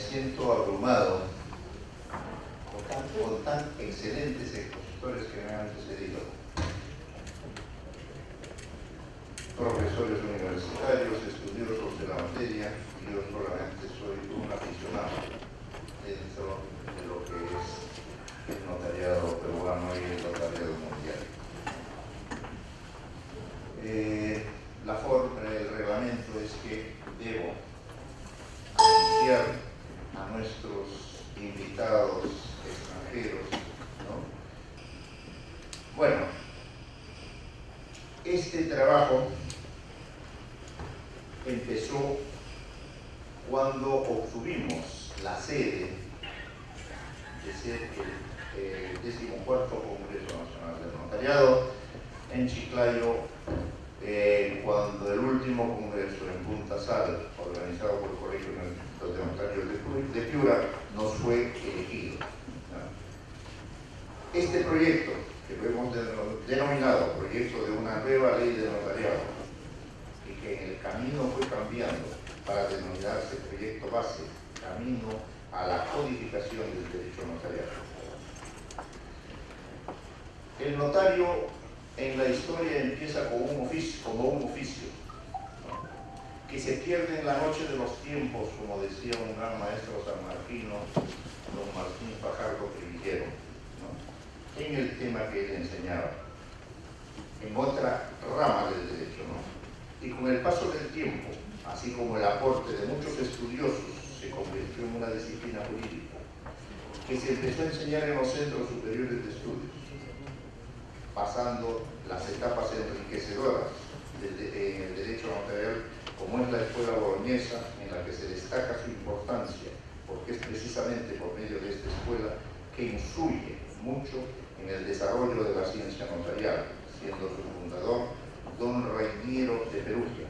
siento abrumado con tan excelentes expositores que me han antecedido. Profesores universitarios, estudiosos de la materia, y yo solamente soy un aficionado dentro de lo que es el notariado peruano y el notariado mundial. La forma, el reglamento es que debo anunciar a nuestros invitados extranjeros, ¿no? Bueno, este trabajo empezó cuando obtuvimos la sede de ser el 14º Congreso Nacional del Notariado en Chiclayo, cuando el último congreso en Punta Sal, organizado por el Colegio de Notarios de Piura, nos fue elegido, ¿no? Este proyecto, que lo hemos denominado proyecto de una nueva ley de notariado, y que en el camino fue cambiando para denominarse proyecto base, camino a la codificación del derecho notarial. El notario en la historia empieza como un oficio, ¿no? Que se pierde en la noche de los tiempos, como decía un gran maestro sanmarquino, don Martín Fajardo Trevijero, ¿no? En el tema que él enseñaba, en otra rama del derecho, ¿no? Y con el paso del tiempo, así como el aporte de muchos estudiosos, se convirtió en una disciplina jurídica que se empezó a enseñar en los centros superiores de estudios, pasando las etapas enriquecedoras en el derecho notarial, como es la escuela boloñesa, en la que se destaca su importancia, porque es precisamente por medio de esta escuela que influye mucho en el desarrollo de la ciencia notarial, siendo su fundador don Reiniero de Perugia,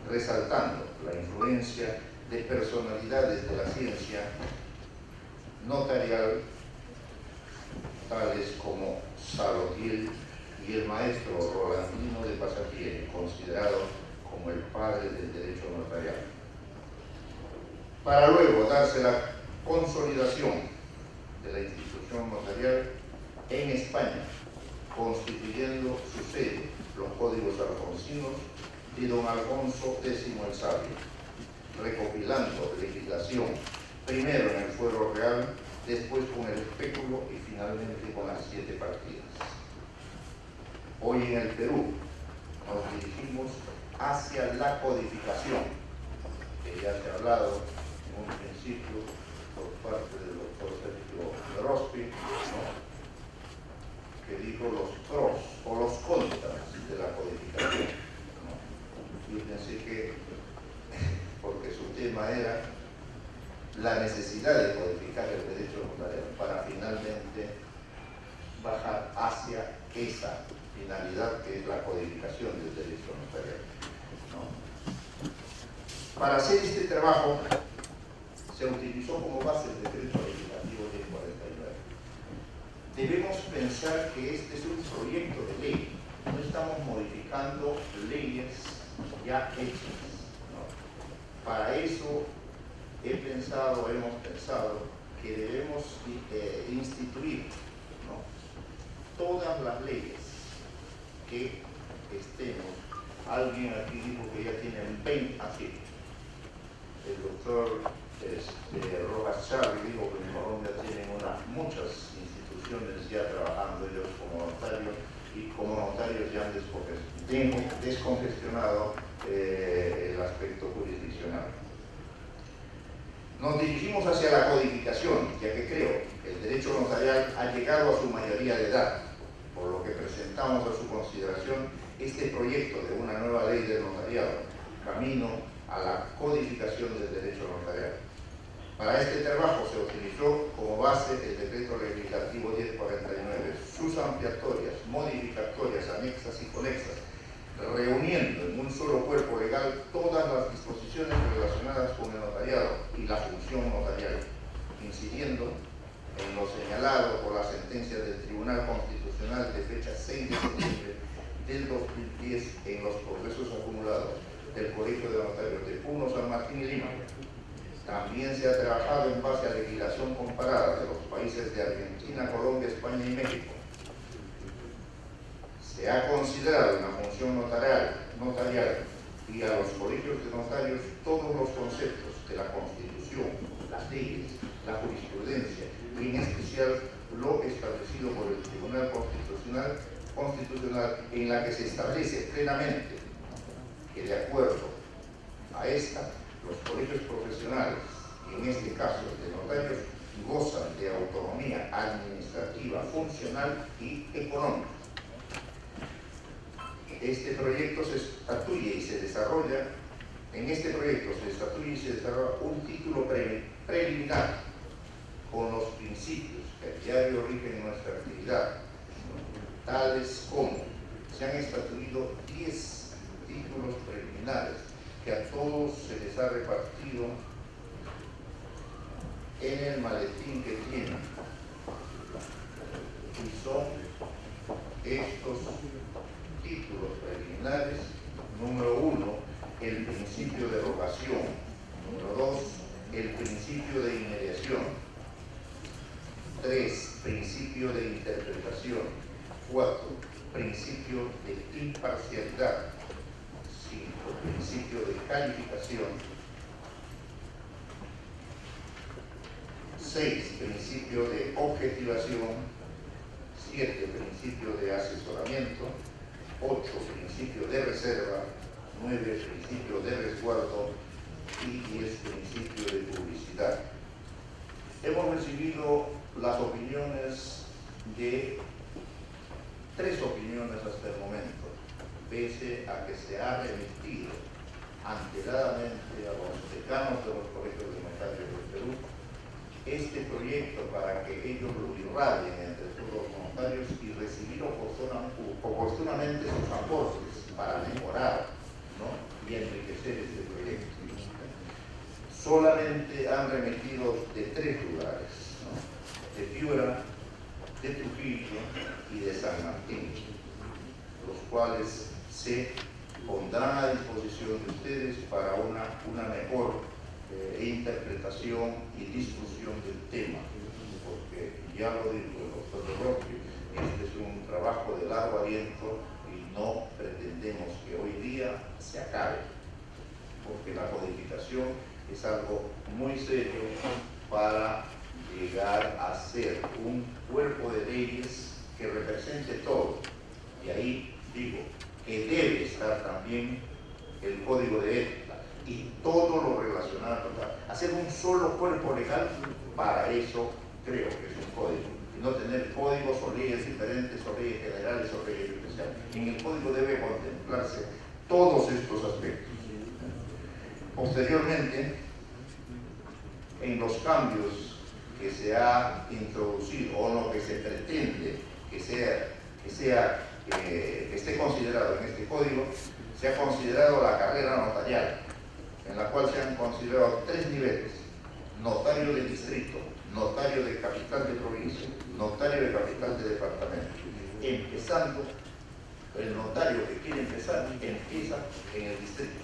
resaltando la influencia de personalidades de la ciencia notarial, tales como Salothiel y el maestro Rolandino de Pasapié, considerado como el padre del derecho notarial, para luego darse la consolidación de la institución notarial en España, constituyendo su sede los códigos alfonsinos de don Alfonso X el Sabio, recopilando legislación primero en el fuero real, después con el espéculo y finalmente con las 7 partidas. Hoy en el Perú nos dirigimos hacia la codificación, que ya se ha hablado en un principio por parte del doctor Sergio Rospi, ¿no? Que dijo los pros o los contras de la codificación, ¿no? Yo pensé que, porque su tema era la necesidad de codificar el derecho notarial para finalmente bajar hacia esa finalidad que es la codificación del derecho notarial, ¿no? Para hacer este trabajo se utilizó como base el decreto legislativo 1049. Debemos pensar que este es un proyecto de ley, no estamos modificando leyes ya hechas, ¿no? Para eso hemos pensado que debemos instituir, ¿no?, todas las leyes que estemos. Alguien aquí dijo que ya tienen 20, así. El doctor Rojas Charri dijo que en Colombia tienen muchas instituciones ya trabajando ellos como notarios, y como notarios ya han descongestionado el aspecto jurisdiccional. Nos dirigimos hacia la codificación, ya que creo que el derecho notarial ha llegado a su mayoría de edad, por lo que presentamos a su consideración este proyecto de una nueva ley del notariado, camino a la codificación del derecho notarial. Para este trabajo se utilizó como base el decreto legislativo 1049, sus ampliatorias, modificatorias, anexas y conexas, reuniendo en un solo cuerpo legal todas las disposiciones relacionadas con el notariado y la función notarial, incidiendo en lo señalado por la sentencia del Tribunal Constitucional de fecha 6 de septiembre del 2010 en los procesos acumulados del Colegio de Notarios de Puno, San Martín y Lima, También se ha trabajado en base a legislación comparada de los países de Argentina, Colombia, España y México. Se ha considerado en la función notarial y a los colegios de notarios todos los conceptos de la Constitución, las leyes, la jurisprudencia y en especial lo establecido por el Tribunal Constitucional en la que se establece plenamente que de acuerdo a esta, los colegios profesionales, y en este caso de notarios, gozan de autonomía administrativa, funcional y económica. Este proyecto se estatuye y se desarrolla, en este proyecto se estatuye y se desarrolla un título preliminar con los principios que a diario rigen nuestra actividad, tales como se han estatuido 10 títulos preliminares que a todos se les ha repartido en el maletín que tienen, y son estos títulos preliminares: número 1, el principio de rogación; número 2, el principio de inmediación; 3, principio de interpretación; 4, principio de imparcialidad; 5, principio de calificación; 6, principio de objetivación; 7, principio de asesoramiento; 8, principio de reserva; 9, principio de resguardo; y 10, principio de publicidad. Hemos recibido las opiniones de 3 opiniones hasta el momento, pese a que se ha remitido anteladamente a los decanos de los colegios de notarios del Perú este proyecto para que ellos lo irradien entre todos los notarios y recibir oportunamente sus aportes para mejorar, ¿no?, y enriquecer este proyecto. Solamente han remitido de 3 lugares, ¿no?, de Piura, de Trujillo y de San Martín, los cuales se pondrán a disposición de ustedes para una mejor interpretación y discusión del tema, porque ya lo dijo el doctor Roque, este es un trabajo de largo aliento y no pretendemos que hoy día se acabe, porque la codificación es algo muy serio para llegar a ser un cuerpo de leyes que represente todo. Y ahí digo que debe estar también el código de ética y todo lo relacionado, hacer un solo cuerpo legal. Para eso creo que es un código, y no tener códigos o leyes diferentes o leyes generales o leyes especiales. En el código debe contemplarse todos estos aspectos. Posteriormente, en los cambios que se ha introducido o lo que se pretende que esté considerado en este código, se ha considerado la carrera notarial, en la cual se han considerado 3 niveles: notario de distrito, notario de capital de provincia, notario de capital de departamento. Empezando, el notario que quiere empezar, empieza en el distrito.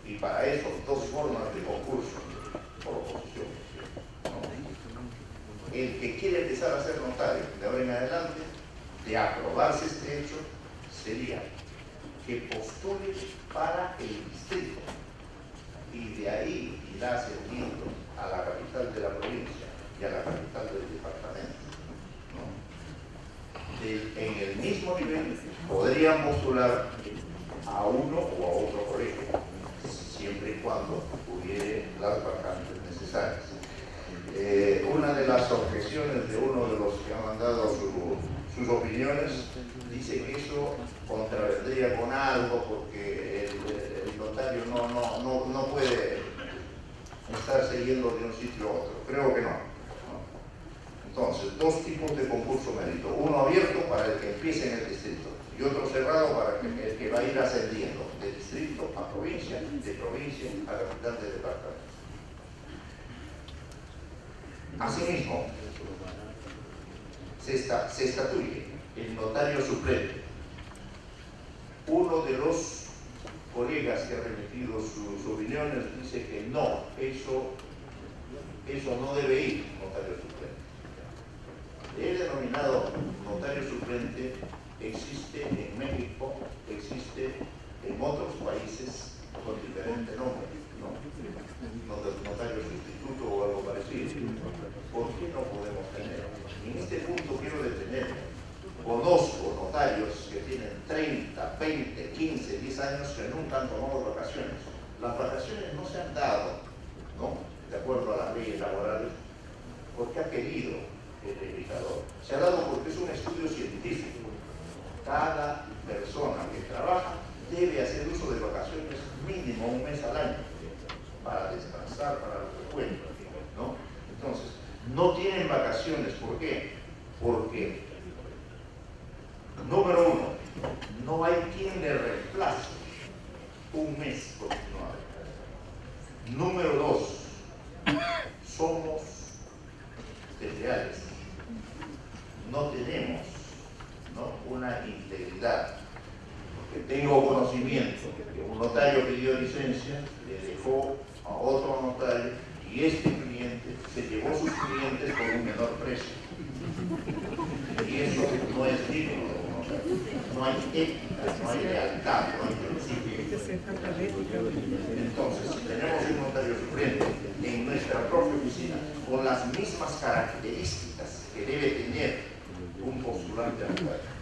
Y para eso 2 formas de concurso por oposición, ¿no? El que quiere empezar a ser notario de ahora en adelante, de aprobarse este hecho, sería que postule para el distrito y de ahí irá ascendiendo a la capital de la provincia y a la capital del departamento, ¿no? En el mismo nivel podrían postular a uno o a otro colegio, siempre y cuando hubiere las vacantes necesarias. Una de las objeciones de uno de los que han mandado sus opiniones dice que eso contravendría con algo, porque el notario no puede estarse yendo de un sitio a otro. Creo que no. Entonces, 2 tipos de concurso mérito: uno abierto para el que empiece en el distrito y otro cerrado para el que va a ir ascendiendo de distrito a provincia, de provincia a capital de departamento. Asimismo, se estatuye el notario suplente. Uno de los colegas que ha remitido sus opiniones dice que no eso no debe ir notario suplente. El denominado notario suplente existe en México, existe en otros países con diferente nombre, ¿no? Notario sustituto o algo parecido. ¿Por qué no podemos tener? En este punto quiero detenerme. Conozco notarios que tienen 30, 20, 15, 10 años que nunca han tomado vacaciones. Las vacaciones no se han dado, ¿no?, de acuerdo a las leyes laborales, porque ha querido el legislador. Se ha dado porque es un estudio científico. Cada persona que trabaja debe hacer uso de vacaciones mínimo un mes al año para descansar, para lo que pueden, ¿no? Entonces, no tienen vacaciones. ¿Por qué? Porque, número uno, no hay quien le reemplace un mes continuado. Número dos, somos desleales. No tenemos, ¿no?, una integridad. Porque tengo conocimiento que un notario pidió licencia, le dejó a otro notario y este cliente se llevó sus clientes con un menor precio. Y eso no es digno de un notario. No hay ética, no hay lealtad, no hay principio. Entonces, si tenemos un notario suplente en nuestra propia oficina con las mismas características que debe tener un postulante a notario,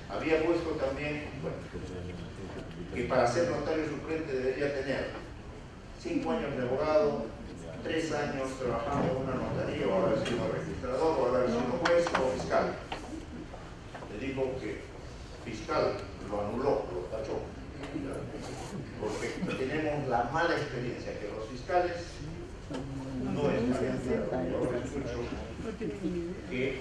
había puesto también, bueno, que para ser notario suplente debería tener 5 años de abogado, 3 años trabajando en una notaría, o haber sido registrador, o haber sido juez o fiscal. Le digo que fiscal lo anuló, lo tachó, porque tenemos la mala experiencia que los fiscales no están. Yo escucho que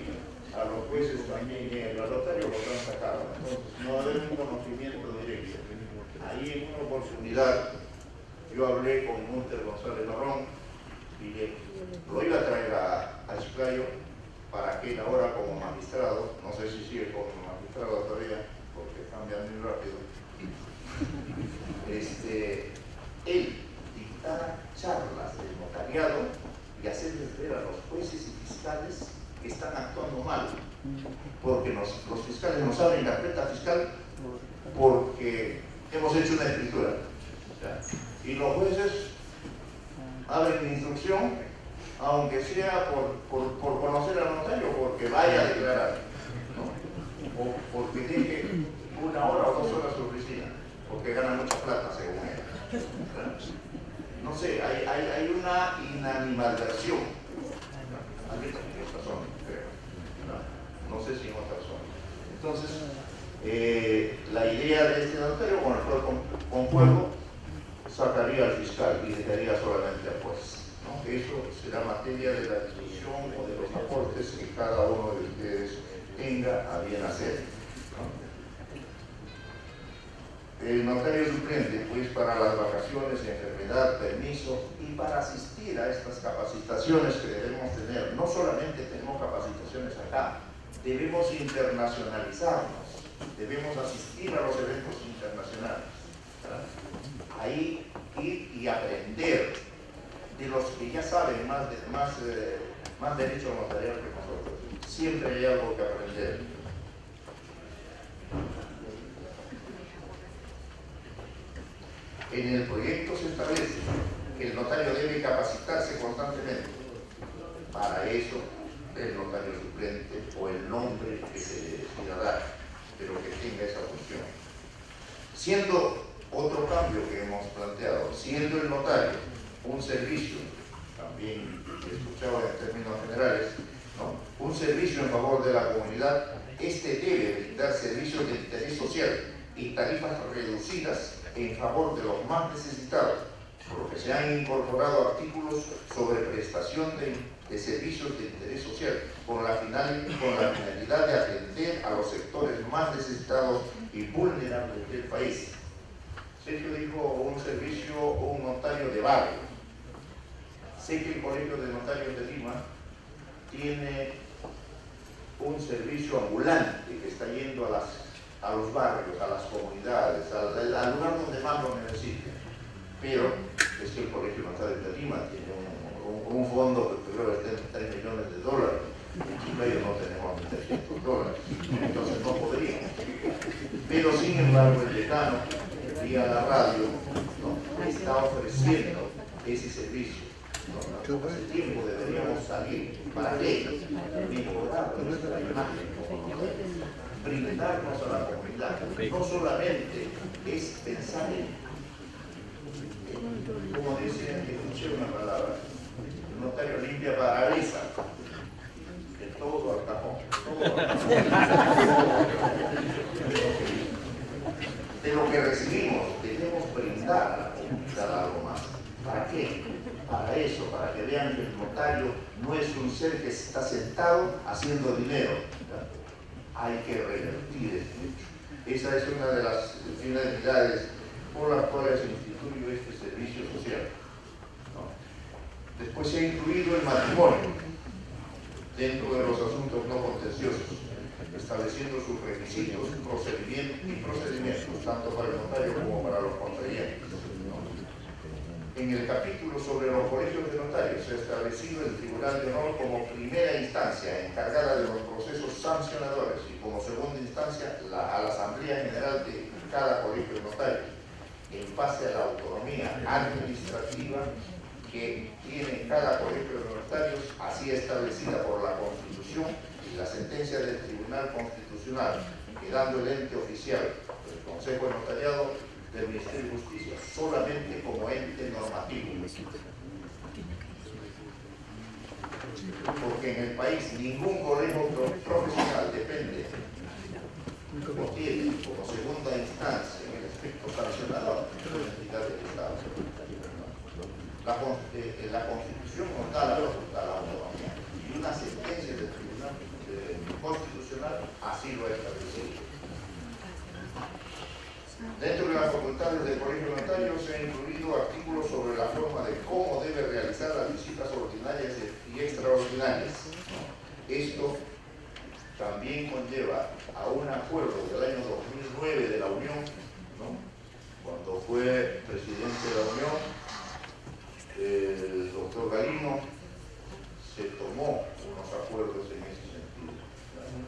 a los jueces también y a los notarios los han sacado. Entonces, no hay un conocimiento directo. Ahí en una oportunidad yo hablé con Munter González Marrón y lo iba a traer a Chiclayo para que él ahora como magistrado, no sé si sigue como magistrado todavía, porque cambian muy rápido, él dictara charlas del notariado y hacerles ver a los jueces y fiscales que están actuando mal, porque los fiscales no saben carpeta fiscal porque hemos hecho una escritura, ¿ya? Y los jueces abren instrucción, aunque sea por conocer al notario, porque vaya a declarar, ¿no?, o porque deje 1 hora o 2 horas su oficina, porque gana mucha plata según él, ¿ya? No sé, hay una inanimadversión. Aquí también en esta zona, creo. No sé si en otra zona. Entonces, la idea de este notario, con el cual concuerdo, sacaría al fiscal y dejaría solamente al juez, ¿no? Eso será materia de la discusión o de los aportes que cada uno de ustedes tenga a bien hacer, ¿no? El notario suplente, pues, para las vacaciones, enfermedad, permiso y para asistir a estas capacitaciones que debemos tener. No solamente tenemos capacitaciones acá, debemos internacionalizarnos, debemos asistir a los eventos internacionales, ¿verdad? Ahí ir y aprender de los que ya saben más derecho notarial que nosotros. Siempre hay algo que aprender. En el proyecto se establece que el notario debe capacitarse constantemente. Para eso, el notario suplente o el nombre que se le decida dar, pero que tenga esa función. Siendo otro cambio que hemos planteado, siendo el notario un servicio, también he escuchado en términos generales, ¿no?, un servicio en favor de la comunidad, este debe brindar servicios de interés social y tarifas reducidas en favor de los más necesitados, por lo que se han incorporado artículos sobre prestación de servicios de interés social con la finalidad de atender a los sectores más necesitados y vulnerables del país. Sergio dijo un servicio o un notario de barrio. Sé que el Colegio de Notarios de Lima tiene un servicio ambulante que está yendo a los barrios, a las comunidades, al lugar donde más lo necesiten. Pero Es que el Colegio Notario de Lima tiene un fondo que creo que está en $3 millones. En Chile no tenemos ni $300, entonces no podríamos. Pero sin embargo el decano, vía la radio, ¿no?, está ofreciendo ese servicio. ¿No? Hace tiempo deberíamos salir para que mejorar nuestra imagen, brindarnos a la comunidad. No solamente es pensar en, como decían, que escuché una palabra, el notario limpia parabrisas, de todo al cajón, todo al cajón. De lo que recibimos, debemos brindar a la comunidad algo más. ¿Para qué? Para eso, para que vean que el notario no es un ser que está sentado haciendo dinero. Hay que revertir este hecho. Esa es una de las finalidades por las cuales se instituyó este servicio social. ¿No? Después se ha incluido el matrimonio dentro de los asuntos no contenciosos, estableciendo sus requisitos, procedimientos, tanto para el notario como para los contrayentes. En el capítulo sobre los colegios de notarios se ha establecido el Tribunal de Honor como primera instancia encargada de los procesos sancionadores y como segunda instancia a la Asamblea General de cada colegio de notarios, en base a la autonomía administrativa que tiene cada colegio de notarios, así establecida por la Constitución y la sentencia del Tribunal Constitucional, quedando el ente oficial, el Consejo de Notariado del Ministerio de Justicia, solamente como ente normativo. Porque en el país ningún colegio profesional depende o tiene como segunda instancia en el aspecto sancionador de la entidad del Estado. La Constitución nos da la autonomía y una sentencia del Tribunal Constitucional así lo ha establecido. Dentro de las facultades del Colegio Notario se han incluido artículos sobre la forma de cómo debe realizar las visitas ordinarias y extraordinarias. Esto también conlleva a un acuerdo del año 2009 de la Unión, ¿no?, cuando fue presidente de la Unión, el doctor Galino, se tomó unos acuerdos en ese sentido, ¿no?,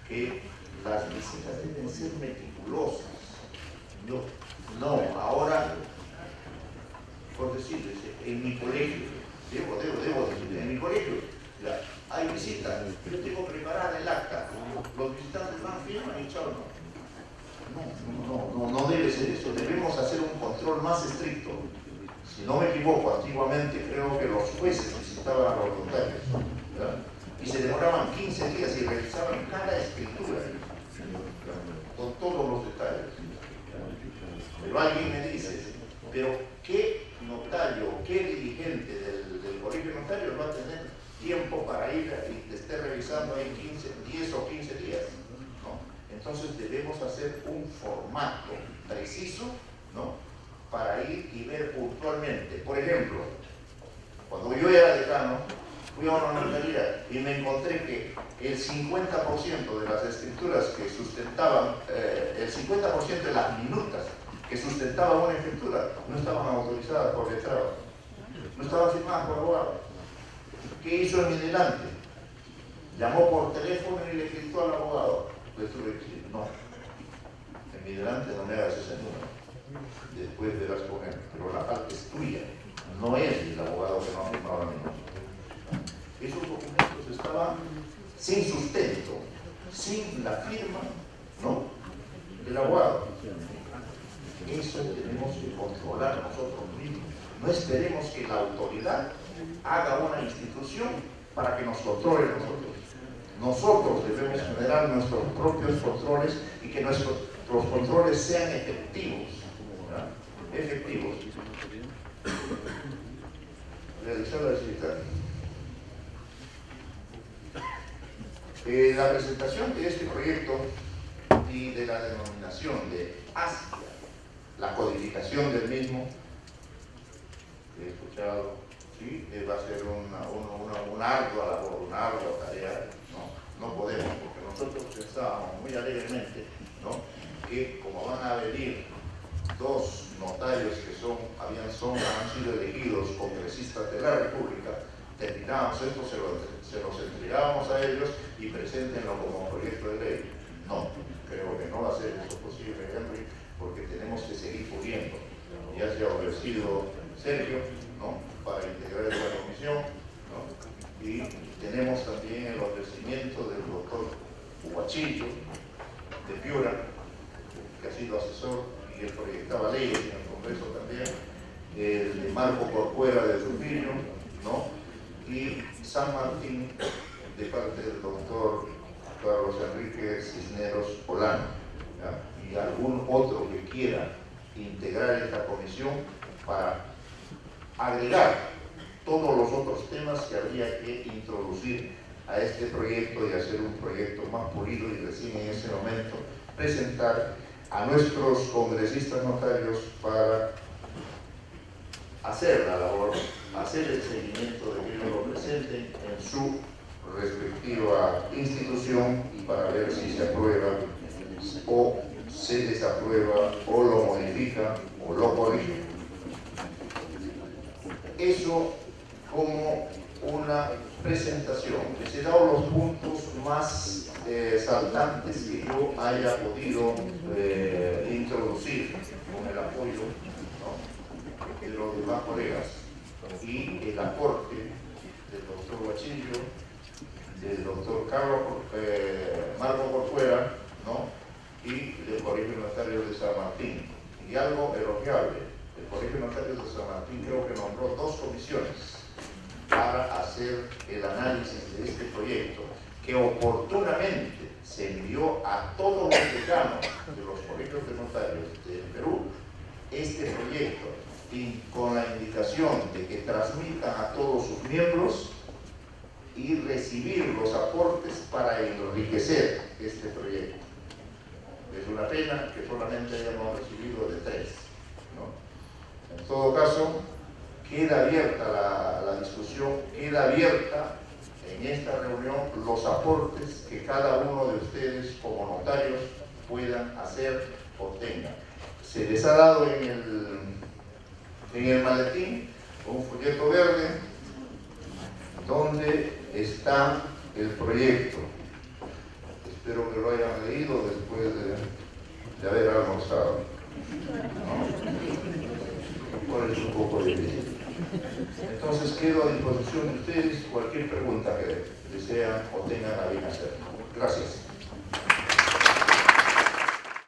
que las visitas deben ser meticulosas. No, ahora, por decirles, en mi colegio, debo decir, en mi colegio, ya, hay visitas, yo tengo preparada el acta, los visitantes van, firman y chao, no debe ser eso, debemos hacer un control más estricto. Si no me equivoco, antiguamente creo que los jueces visitaban a los notarios, ¿verdad?, y se demoraban 15 días y revisaban cada escritura, con todos los detalles. Pero alguien me dice, pero ¿qué notario, qué dirigente del colegio notario va a tener tiempo para ir y te esté revisando ahí 10 o 15 días? ¿No? Entonces debemos hacer un formato preciso, ¿no?, para ir y ver puntualmente. Por ejemplo, cuando yo era decano, fui a una notaría y me encontré que el 50% de las escrituras que sustentaban, el 50% de las minutas que sustentaban una escritura no estaban autorizadas por letrado, no estaban firmadas por abogado. ¿Qué hizo en mi delante? Llamó por teléfono y le gritó al abogado. Le tuve que decir, no, en mi delante no me hagas ese número, después verás con él, pero la falta es tuya, no es del abogado que no ha firmado la minuta. Esos documentos estaban sin sustento, sin la firma, ¿no?, del abogado. Eso tenemos que controlar nosotros mismos. No esperemos que la autoridad haga una institución para que nos controle nosotros. Nosotros debemos generar nuestros propios controles y que nuestros controles sean efectivos, ¿verdad?, efectivos. Realizar la visita. La presentación de este proyecto y de la denominación de ASIA, la codificación del mismo, que he escuchado, sí, va a ser una ardua labor, una ardua tarea. No podemos, porque nosotros pensábamos muy alegremente, ¿no?, que como van a venir dos notarios que han sido elegidos congresistas de la República, terminamos esto, se los entregábamos a ellos y preséntenlo como proyecto de ley. No, creo que no va a ser eso posible, Henry, porque tenemos que seguir puliendo. Ya se ha ofrecido Sergio, ¿no?, para integrar esta comisión, ¿no?, y tenemos también el ofrecimiento del doctor Huachillo de Piura, que ha sido asesor y él proyectaba leyes en el Congreso también, el de Marco Corcuera de Trujillo, ¿no?, y San Martín de parte del doctor Carlos Enrique Cisneros Polano, ¿ya?, y algún otro que quiera integrar esta comisión para agregar todos los otros temas que habría que introducir a este proyecto y hacer un proyecto más pulido y recién en ese momento presentar a nuestros congresistas notarios para hacer la labor, hacer el seguimiento de que ellos lo presenten en su respectiva institución y para ver si se aprueba o se desaprueba o lo modifica o lo corrige. Eso como una presentación, que se dan los puntos más saltantes que yo haya podido introducir con el apoyo, ¿no?, de los demás colegas y el aporte del doctor Huachillo, del doctor Carlos Marco Corcuera, ¿no?, y del Colegio de Notarios de San Martín. Y algo elogiable, el Colegio de Notarios de San Martín creo que nombró 2 comisiones para hacer el análisis de este proyecto, que oportunamente se envió a todos los decanos de los colegios de notarios del Perú este proyecto, y con la indicación de que transmitan a todos sus miembros y recibir los aportes para enriquecer este proyecto. Es una pena que solamente hayamos recibido de 3, ¿no? En todo caso, queda abierta la discusión, queda abierta en esta reunión los aportes que cada uno de ustedes como notarios puedan hacer o tengan. Se les ha dado en el maletín un folleto verde donde está el proyecto. Espero que lo hayan leído después de haber almorzado, ¿no? Por eso un poco difícil. Entonces quedo a disposición de ustedes cualquier pregunta que desean o tengan a bien hacer. Gracias.